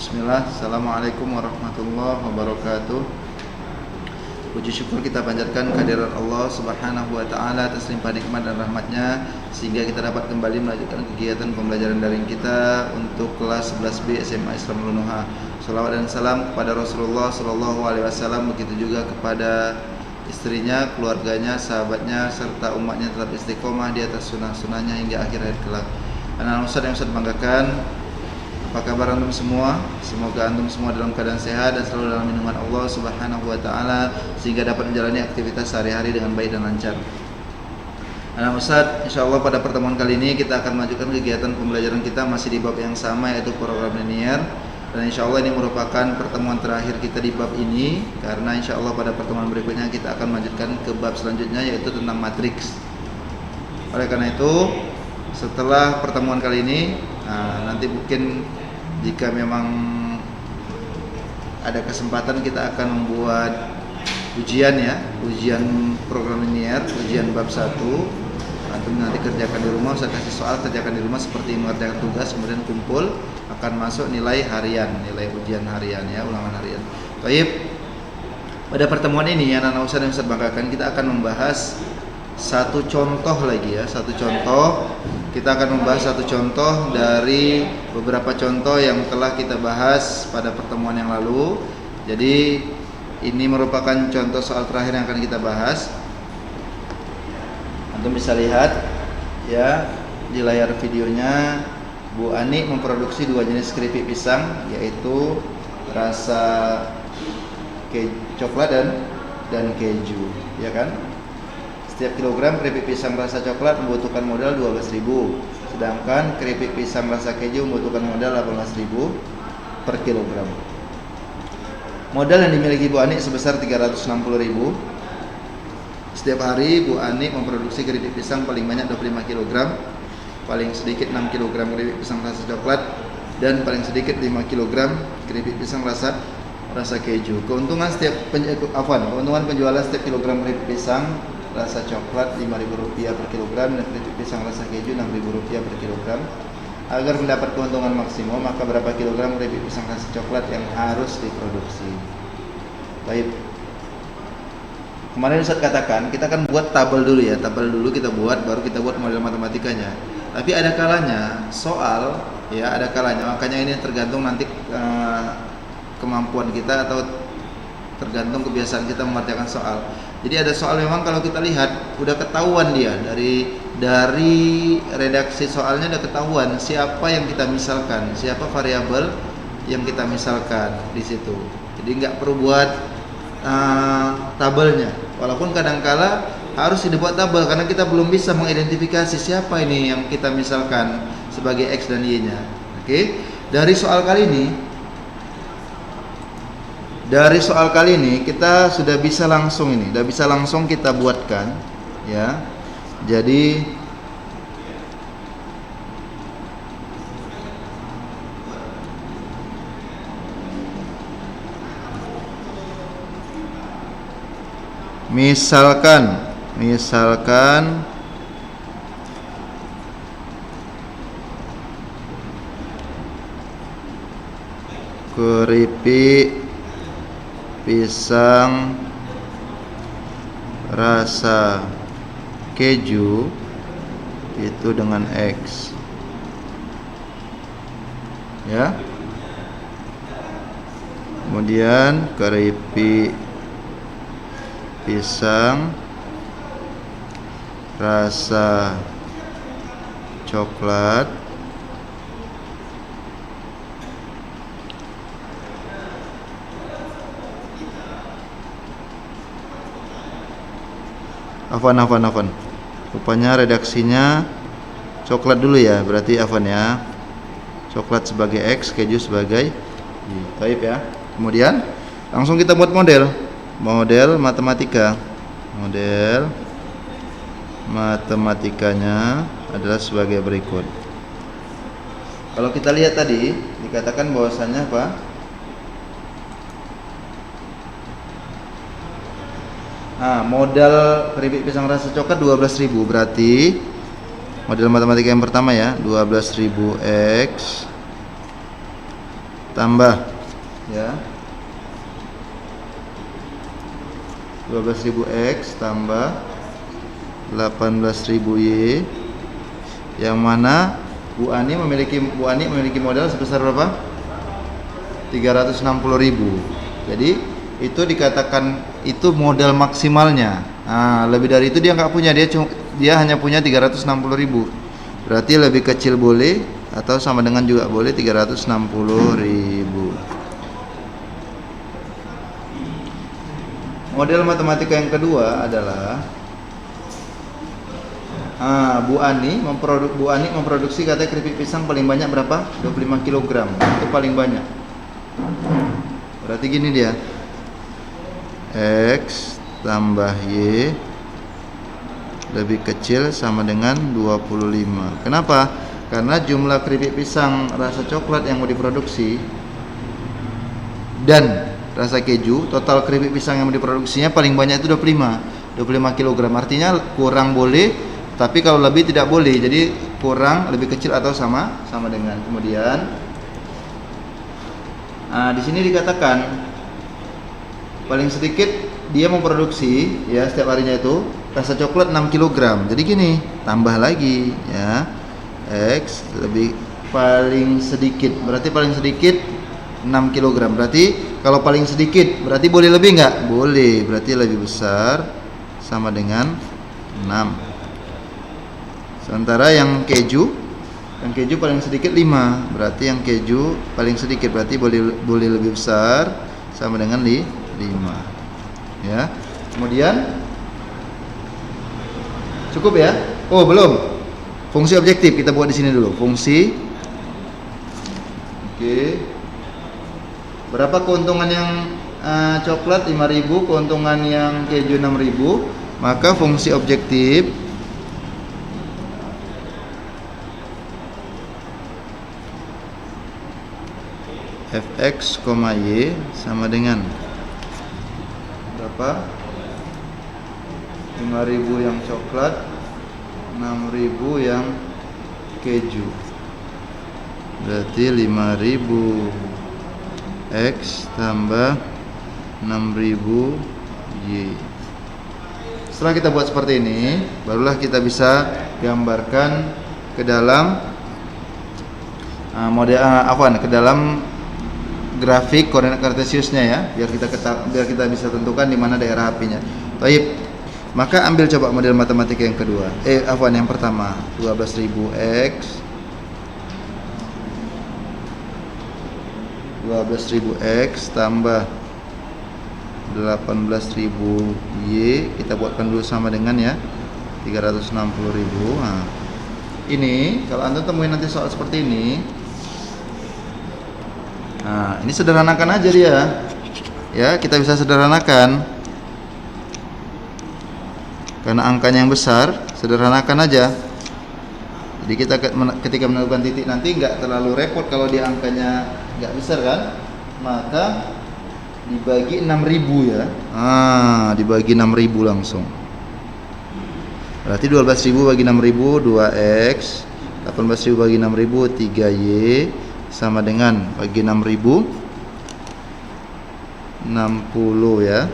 Bismillah, Assalamualaikum warahmatullahi wabarakatuh. Puji syukur kita panjatkan kehadirat Allah Subhanahu wa ta'ala atas limpah nikmat dan rahmatnya, sehingga kita dapat kembali melanjutkan kegiatan pembelajaran daring kita untuk kelas 11B SMA Islam Lunuha. Salawat dan salam kepada Rasulullah SAW, begitu juga kepada istrinya, keluarganya, sahabatnya, serta umatnya tetap istiqomah di atas sunnah-sunnahnya hingga akhir hayat kelak. Anak Ustaz yang Ustaz banggakan, apa kabar antum semua? Semoga antum semua dalam keadaan sehat dan selalu dalam lindungan Allah Subhanahu wa ta'ala, sehingga dapat menjalani aktivitas sehari-hari dengan baik dan lancar. Anak Ustaz, insyaallah pada pertemuan kali ini kita akan melanjutkan kegiatan pembelajaran kita masih di bab yang sama, yaitu program linear. Dan insyaallah ini merupakan pertemuan terakhir kita di bab ini, karena insyaallah pada pertemuan berikutnya kita akan melanjutkan ke bab selanjutnya, yaitu tentang matriks. Oleh karena itu, setelah pertemuan kali ini, nanti mungkin jika memang ada kesempatan kita akan membuat ujian ya, ujian program linear, ujian bab 1. Antum nanti kerjakan di rumah, saya kasih soal, kerjakan di rumah seperti mengerjakan tugas, kemudian kumpul, akan masuk nilai harian, nilai ujian harian ya, ulangan harian. Baik. Pada pertemuan ini anak-anak Ustaz yang saya banggakan, kita akan membahas satu contoh lagi ya, satu contoh. Kita akan membahas satu contoh dari beberapa contoh yang telah kita bahas pada pertemuan yang lalu. Jadi ini merupakan contoh soal terakhir yang akan kita bahas. Antum bisa lihat ya di layar videonya, Bu Ani memproduksi dua jenis keripik pisang, yaitu rasa coklat dan keju, ya kan? Setiap kilogram keripik pisang rasa coklat membutuhkan modal 12.000, sedangkan keripik pisang rasa keju membutuhkan modal 18.000 per kilogram. Modal yang dimiliki Bu Ani sebesar 360.000. Setiap hari Bu Ani memproduksi keripik pisang paling banyak 25 kg, paling sedikit 6 kg keripik pisang rasa coklat, dan paling sedikit 5 kg keripik pisang rasa keju. Keuntungan keuntungan penjualan setiap kilogram keripik pisang rasa coklat Rp5.000 per kilogram dan keripik pisang rasa keju Rp6.000 per kilogram. Agar mendapat keuntungan maksimum, maka berapa kilogram keripik pisang rasa coklat yang harus diproduksi? Baik. Kemarin Ustaz katakan kita akan buat tabel dulu ya, tabel dulu kita buat, baru kita buat model matematikanya. Tapi ada kalanya soal ya, ada kalanya, makanya ini tergantung nanti kemampuan kita atau tergantung kebiasaan kita mengerjakan soal. Jadi ada soal memang kalau kita lihat udah ketahuan dia dari redaksi soalnya udah ketahuan siapa yang kita misalkan, siapa variabel yang kita misalkan di situ. Jadi nggak perlu buat tabelnya. Walaupun kadangkala harus dibuat tabel karena kita belum bisa mengidentifikasi siapa ini yang kita misalkan sebagai X dan Y-nya. Oke. Dari soal kali ini kita sudah bisa langsung kita buatkan ya. Jadi misalkan keripik pisang rasa keju itu dengan X ya. Kemudian keripik pisang rasa coklat Afan. Rupanya redaksinya coklat dulu ya, berarti Afan ya. Coklat sebagai X, keju sebagai Y. Baik ya. Kemudian langsung kita buat model matematika. Model matematikanya adalah sebagai berikut. Kalau kita lihat tadi dikatakan bahwasannya apa? Modal keripik pisang rasa coklat 12.000, berarti model matematika yang pertama ya, 12.000 X tambah ya 12.000 X tambah 18.000 Y, yang mana Bu Ani memiliki modal sebesar berapa? 360.000. Jadi itu dikatakan itu modal maksimalnya. Nah, lebih dari itu dia nggak punya, dia hanya punya 360.000. Berarti lebih kecil boleh atau sama dengan juga boleh 360.000. Model matematika yang kedua adalah Bu Ani memproduksi katanya keripik pisang paling banyak berapa? 25 kg. Itu paling banyak. Berarti gini dia. X tambah Y lebih kecil sama dengan 25. Kenapa? Karena jumlah keripik pisang rasa coklat yang mau diproduksi dan rasa keju, total keripik pisang yang mau diproduksinya paling banyak itu 25 kg. Artinya kurang boleh, tapi kalau lebih tidak boleh. Jadi kurang, lebih kecil atau sama dengan. Kemudian di sini dikatakan paling sedikit dia memproduksi ya setiap harinya itu rasa coklat 6 kg. Jadi gini, tambah lagi ya. X lebih paling sedikit. Berarti paling sedikit 6 kg. Berarti kalau paling sedikit berarti boleh lebih enggak? Boleh. Berarti lebih besar sama dengan 6. Sementara yang keju paling sedikit 5. Berarti yang keju paling sedikit berarti boleh lebih besar sama dengan 5. Ya. Kemudian cukup ya? Oh, belum. Fungsi objektif kita buat di sini dulu. Fungsi. Oke. Berapa keuntungan yang coklat 5.000, keuntungan yang keju 6.000? Maka fungsi objektif fx, y sama dengan berapa? 5.000 yang coklat, 6.000 yang keju. Berarti 5.000 X tambah 6.000 Y. Setelah kita buat seperti ini, barulah kita bisa gambarkan ke dalam ke dalam grafik koordinat kartesiusnya ya, biar kita bisa tentukan di mana daerah apinya. Baik. Maka ambil coba model matematika yang kedua. Yang pertama, 12.000 X 12.000 X tambah 18.000 Y, kita buatkan dulu sama dengan ya 360.000. Nah, ini kalau Anda temuin nanti soal seperti ini, nah ini sederhanakan aja dia ya, kita bisa sederhanakan karena angkanya yang besar, sederhanakan aja. Jadi kita ketika menentukan titik nanti nggak terlalu repot kalau dia angkanya nggak besar kan, maka dibagi 6.000 ya. Dibagi 6.000 langsung. Berarti 12.000 bagi 6.000 2x, 18.000 bagi 6.000 3y sama dengan bagi 6.000 60 ya.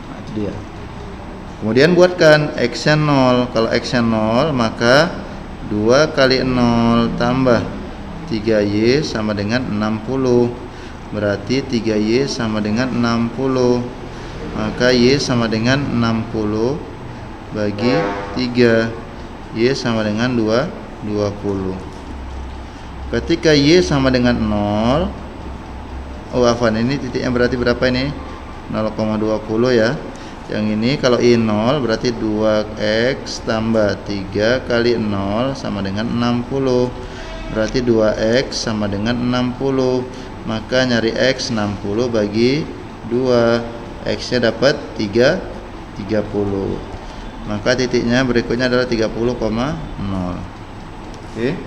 Nah, itu dia. Kemudian buatkan x-nya 0. Kalau x-nya 0 maka 2 kali 0 tambah 3y sama dengan 60. Berarti 3y sama dengan 60. Maka y sama dengan 60 bagi 3. Y sama dengan 20. Ketika y sama dengan 0, ini titiknya berarti berapa ini? 0,20 ya. Yang ini kalau I 0 berarti 2x tambah 3 kali 0 sama dengan 60. Berarti 2x sama dengan 60. Maka nyari x 60 bagi 2. X-nya dapat 30. Maka titiknya berikutnya adalah 30,0. Oke.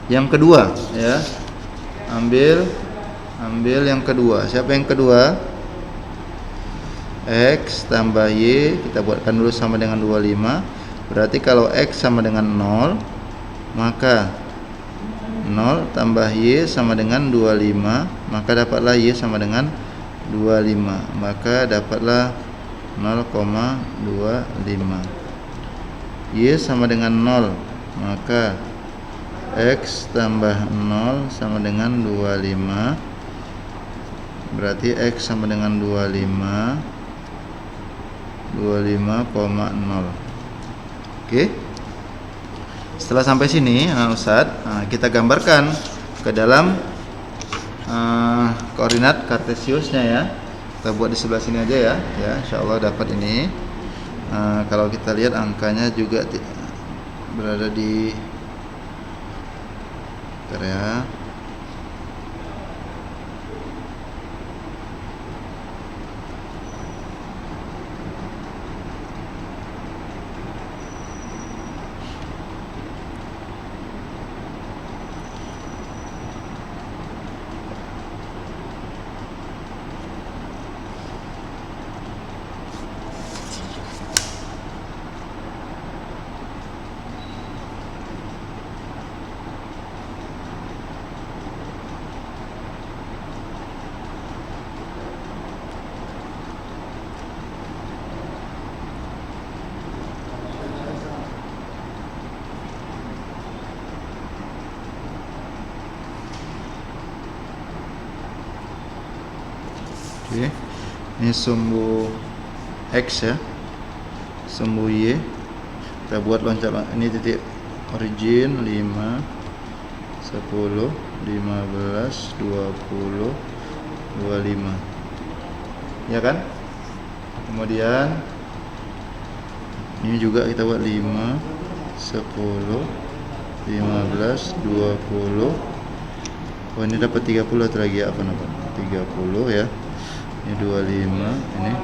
Yang kedua ya. Ambil yang kedua. Siapa yang kedua? X tambah Y, kita buatkan dulu sama dengan 25. Berarti kalau X sama dengan 0, maka 0 tambah Y sama dengan 25, maka dapatlah Y sama dengan 25, maka dapatlah 0,25. Y sama dengan 0, maka X tambah 0 sama dengan 25, berarti X sama dengan 25,0. Oke. Setelah sampai sini, Ustadz, kita gambarkan ke dalam koordinat kartesiusnya ya. Kita buat di sebelah sini aja ya. Ya, insyaallah dapat ini. Kalau kita lihat angkanya juga berada di area. Oke. Ini sumbu X ya, sumbu Y. Kita buat loncat, ini titik origin 5, 10, 15, 20, 25, ya kan? Kemudian ini juga kita buat 5, 10, 15, 20. Oh, ini dapat 30 atau lagi apa namanya? 30 ya. Ini 25, ini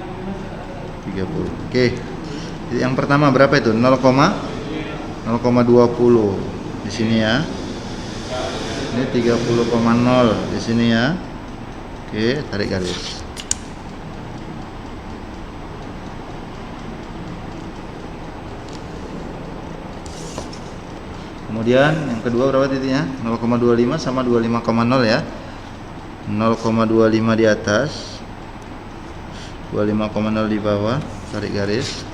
30. Oke. Yang pertama berapa itu? 0,20 di sini ya. Ini 30,0 di sini ya. Oke, tarik garis. Kemudian yang kedua berapa titiknya? 0,25 sama 25,0 ya. 0,25 di atas, 25,0 di bawah, tarik garis.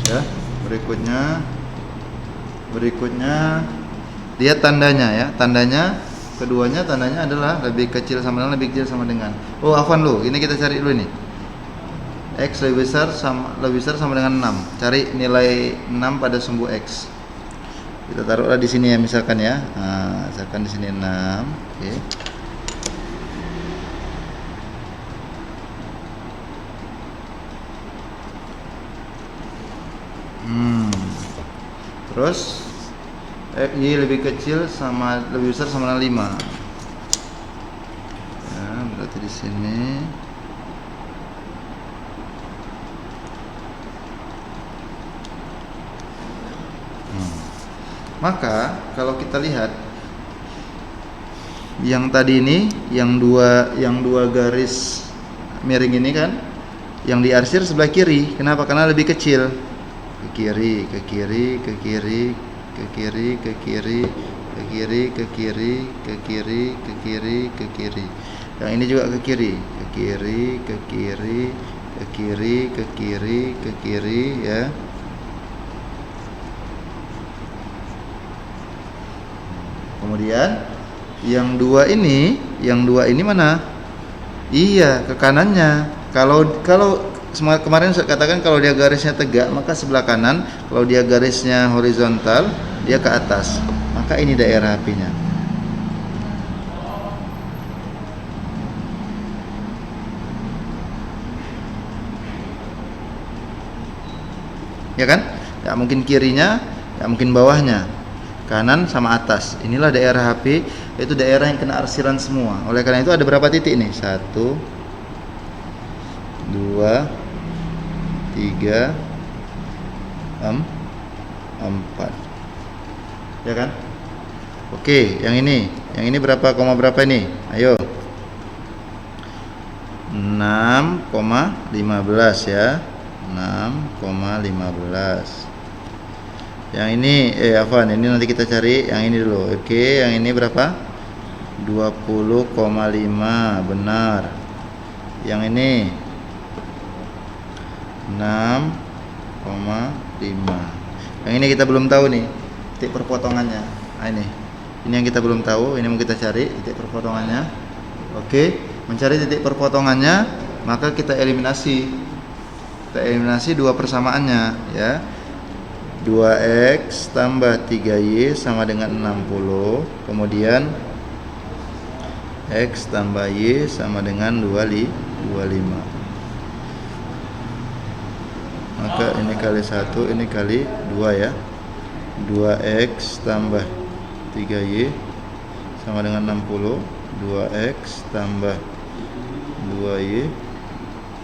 Ya, berikutnya lihat tandanya ya. Tandanya keduanya tandanya adalah lebih kecil sama dengan, lebih kecil sama dengan. Oh, afwan lu, ini kita cari dulu nih. X lebih besar sama dengan 6. Cari nilai 6 pada sumbu X. Kita taruhlah di sini ya, misalkan ya. Nah, misalkan di sini 6. Oke. Terus Y lebih kecil sama lebih besar sama dengan 5. Ya, berarti di sini maka kalau kita lihat yang tadi ini, yang dua garis miring ini kan, yang diarsir sebelah kiri. Kenapa? Karena lebih kecil. Ke kiri, ke kiri, ke kiri, ke kiri, ke kiri, ke kiri, ke kiri, ke kiri, ke kiri, ke kiri. Yang ini juga ke kiri, ke kiri, ke kiri, ke kiri, ke kiri, ke kiri ya. Kemudian yang dua ini mana? Iya, ke kanannya. Kalau kemarin saya katakan kalau dia garisnya tegak maka sebelah kanan, kalau dia garisnya horizontal dia ke atas. Maka ini daerah apinya. Ya kan? Ya mungkin kirinya, ya mungkin bawahnya. Kanan sama atas. Inilah daerah HP, yaitu daerah yang kena arsiran semua. Oleh karena itu ada berapa titik nih? 1, 2, 3, 4. Ya kan? Oke, yang ini berapa koma berapa ini? Ayo. 0,5 6,15 ya. 6,15. Yang ini Afwan, ini nanti kita cari yang ini dulu. Oke, yang ini berapa? 20,5, benar. Yang ini 6,5. Yang ini kita belum tahu nih titik perpotongannya. Nah, ini yang kita belum tahu, ini mau kita cari titik perpotongannya. Oke, mencari titik perpotongannya, maka kita eliminasi. Kita eliminasi dua persamaannya ya. 2x tambah 3y sama dengan 60. Kemudian x tambah y sama dengan 25. Maka ini kali 1, ini kali 2 ya. 2x tambah 3y sama dengan 60. 2x tambah 2y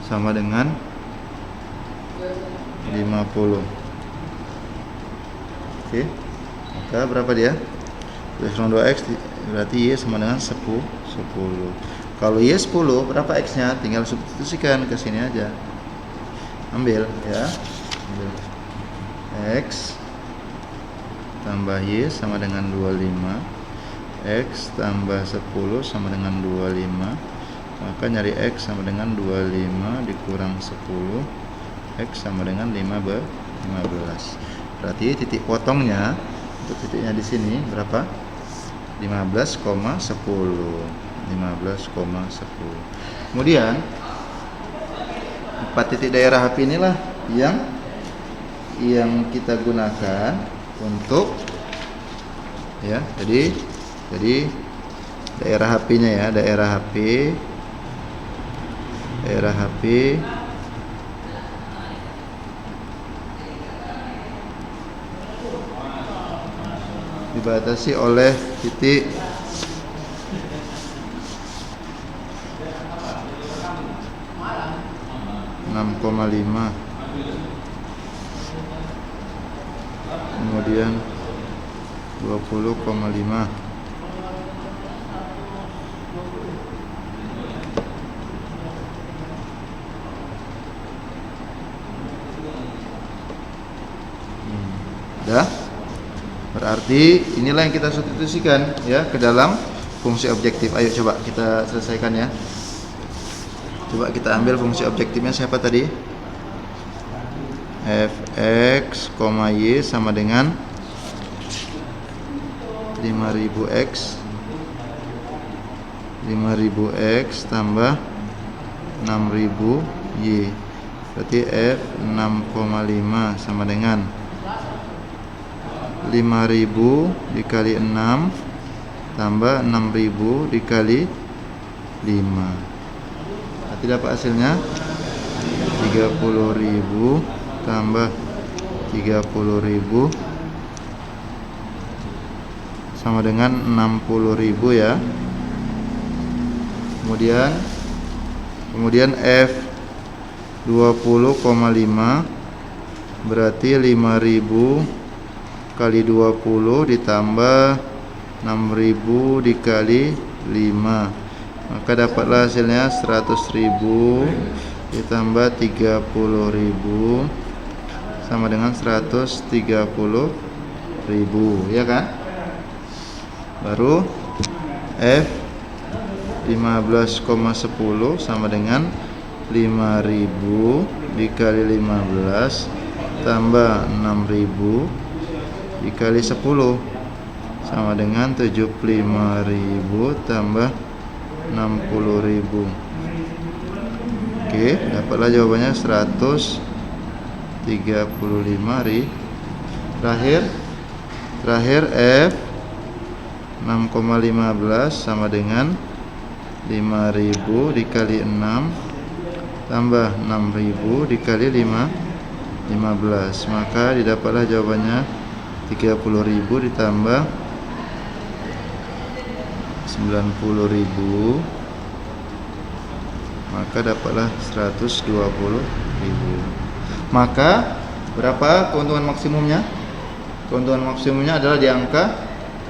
sama dengan 50. Oke. Maka berapa dia? 2x berarti y sama dengan 10. Kalau y 10, berapa x-nya? Tinggal substitusikan ke sini aja. Ambil ya. Ambil x tambah y sama dengan 25. X tambah 10 sama dengan 25. Maka nyari x sama dengan 25 dikurang 10. X sama dengan 15. Berarti titik potongnya untuk titiknya di sini berapa? 15,10. Kemudian 4 titik daerah HP inilah yang kita gunakan untuk ya. Jadi daerah HP-nya ya, daerah HP dibatasi oleh titik 6,5. Kemudian 20,5. Dah. Berarti inilah yang kita substitusikan ya ke dalam fungsi objektif. Ayo coba kita selesaikan ya. Coba kita ambil fungsi objektifnya siapa tadi? Fx, y sama dengan 5000x 5000x tambah 6000y. Berarti F 6,5 sama dengan 5000 dikali 6 tambah 6000 dikali 5. Berarti dapat hasilnya 30.000 tambah 30.000 sama dengan 60.000 ya. Kemudian F 20,5 berarti 5000 kali 20 ditambah 6000 dikali 5. Maka dapatlah hasilnya 100.000 ditambah 30.000 sama dengan 130.000 ya kan? Baru F 15,10 sama dengan 5000 dikali 15 tambah 6000 dikali 10 sama dengan 75.000 tambah 60.000. Oke, dapatlah jawabannya 135.000. Terakhir F 6,15 sama dengan 5.000 dikali 6 tambah 6.000 dikali 15. Maka didapatlah jawabannya 30.000 ditambah 90.000. Maka dapatlah 120.000. Maka berapa keuntungan maksimumnya? Keuntungan maksimumnya adalah di angka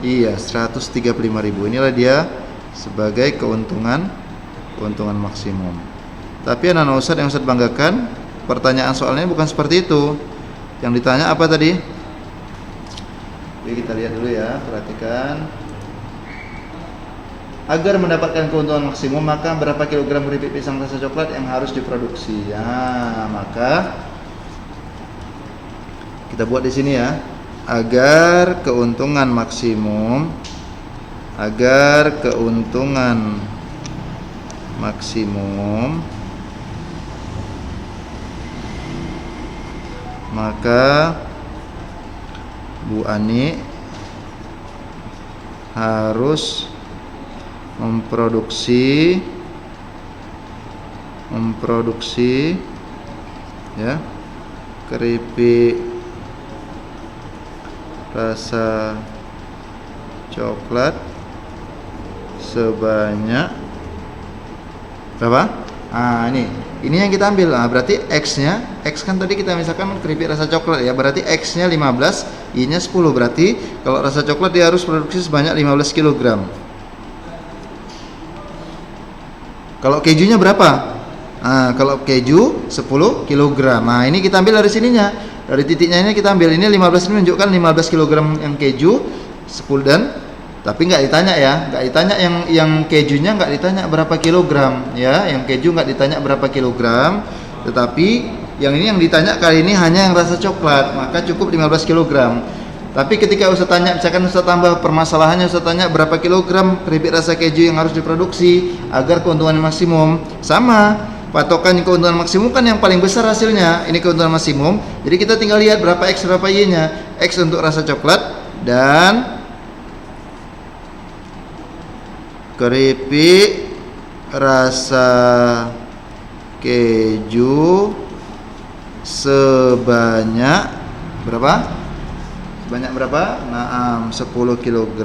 135.000. Inilah dia sebagai keuntungan maksimum. Tapi anak Ustadz yang Ustadz banggakan, pertanyaan soalnya bukan seperti itu. Yang ditanya apa tadi? Oke, kita lihat dulu ya, perhatikan. Agar mendapatkan keuntungan maksimum, maka berapa kilogram keripik pisang rasa coklat yang harus diproduksi? Ya, maka kita buat di sini ya. Agar keuntungan maksimum, maka Bu Ani harus memproduksi ya keripik rasa coklat sebanyak berapa? Ini yang kita ambil. Berarti X-nya, X kan tadi kita misalkan keripik rasa coklat ya, berarti X-nya 15, Y-nya 10. Berarti kalau rasa coklat dia harus produksi sebanyak 15 kg. Kalau kejunya berapa? Kalau keju 10 kg. Nah, ini kita ambil dari sininya. Dari titiknya ini kita ambil, ini 15 ini menunjukkan 15 kg yang keju 10 dan tapi nggak ditanya ya, nggak ditanya yang kejunya nggak ditanya berapa kilogram ya, yang keju nggak ditanya berapa kilogram, tetapi yang ini yang ditanya kali ini hanya yang rasa coklat, maka cukup 15 kg. Tapi ketika Ustaz tanya, misalkan Ustaz tambah permasalahannya, Ustaz tanya berapa kilogram keripik rasa keju yang harus diproduksi agar keuntungan maksimum, sama patokan keuntungan maksimum kan yang paling besar hasilnya, ini keuntungan maksimum. Jadi kita tinggal lihat berapa X berapa Y-nya. X untuk rasa coklat dan keripik rasa keju sebanyak berapa? Sebanyak berapa? 10 kg.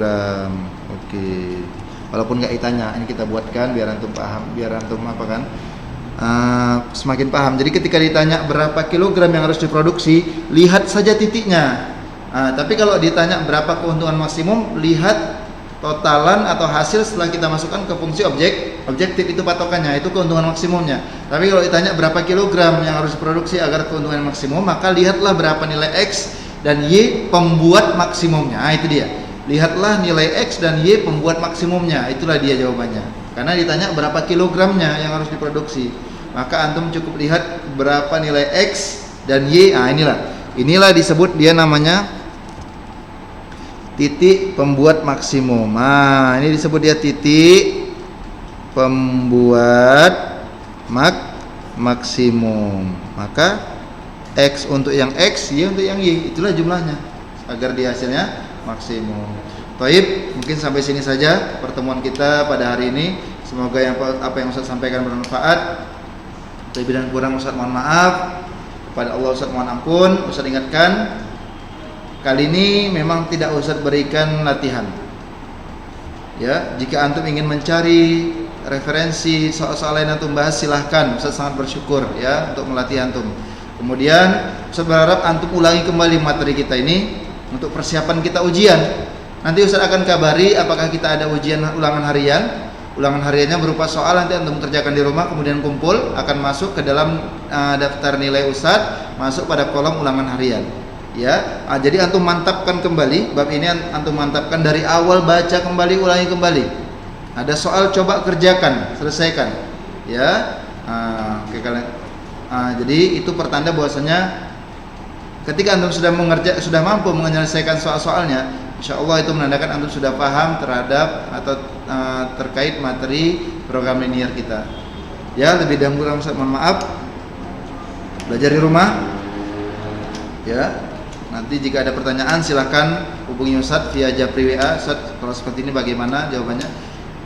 Oke. Walaupun nggak ditanya, ini kita buatkan biar antum paham, biar antum apa kan? Semakin paham. Jadi ketika ditanya berapa kilogram yang harus diproduksi, lihat saja titiknya. Tapi kalau ditanya berapa keuntungan maksimum, lihat totalan atau hasil setelah kita masukkan ke fungsi objektif, itu patokannya, itu keuntungan maksimumnya. Tapi kalau ditanya berapa kilogram yang harus diproduksi agar keuntungan maksimum, maka lihatlah berapa nilai X dan Y pembuat maksimumnya. Itu dia. Lihatlah nilai X dan Y pembuat maksimumnya. Itulah dia jawabannya. Karena ditanya berapa kilogramnya yang harus diproduksi, maka antum cukup lihat berapa nilai X dan Y. Inilah disebut dia namanya titik pembuat maksimum. Ini disebut dia titik pembuat maksimum. Maka X untuk yang X, Y untuk yang Y, itulah jumlahnya agar dia hasilnya maksimum. Baik, mungkin sampai sini saja pertemuan kita pada hari ini. Semoga apa yang Ustaz sampaikan bermanfaat. Lebih dan kurang Ustaz mohon maaf. Kepada Allah Ustaz mohon ampun. Ustaz ingatkan, kali ini memang tidak Ustaz berikan latihan. Ya, jika antum ingin mencari referensi soal-soal lain antum bahas, silahkan. Ustaz sangat bersyukur ya untuk melatih antum. Kemudian Ustaz berharap antum ulangi kembali materi kita ini untuk persiapan kita ujian. Nanti Ustaz akan kabari apakah kita ada ujian ulangan harian. Ulangan hariannya berupa soal, nanti antum kerjakan di rumah, kemudian kumpul, akan masuk ke dalam daftar nilai Ustaz, masuk pada kolom ulangan harian. Ya, jadi antum mantapkan kembali bab ini, antum mantapkan dari awal, baca kembali, ulangi kembali. Ada soal coba kerjakan, selesaikan. Ya, oke kalian. Jadi itu pertanda bahwasanya ketika antum sudah mampu menyelesaikan soal-soalnya, insyaallah itu menandakan antum sudah paham terhadap atau terkait materi program linear kita. Ya, lebih dan kurang mohon maaf. Belajar di rumah. Ya. Nanti jika ada pertanyaan silahkan hubungi Ustaz via Japri WA. Ustaz, kalau seperti ini bagaimana jawabannya?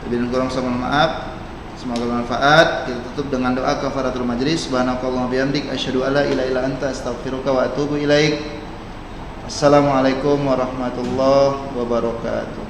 Lebih dan kurang mohon maaf. Semoga bermanfaat. Kita tutup dengan doa kafaratul majlis. Subhanakallahumma bihamdik asyhadu alla ilaha illa anta astaghfiruka wa atubu ilaik. Assalamualaikum warahmatullahi wabarakatuh.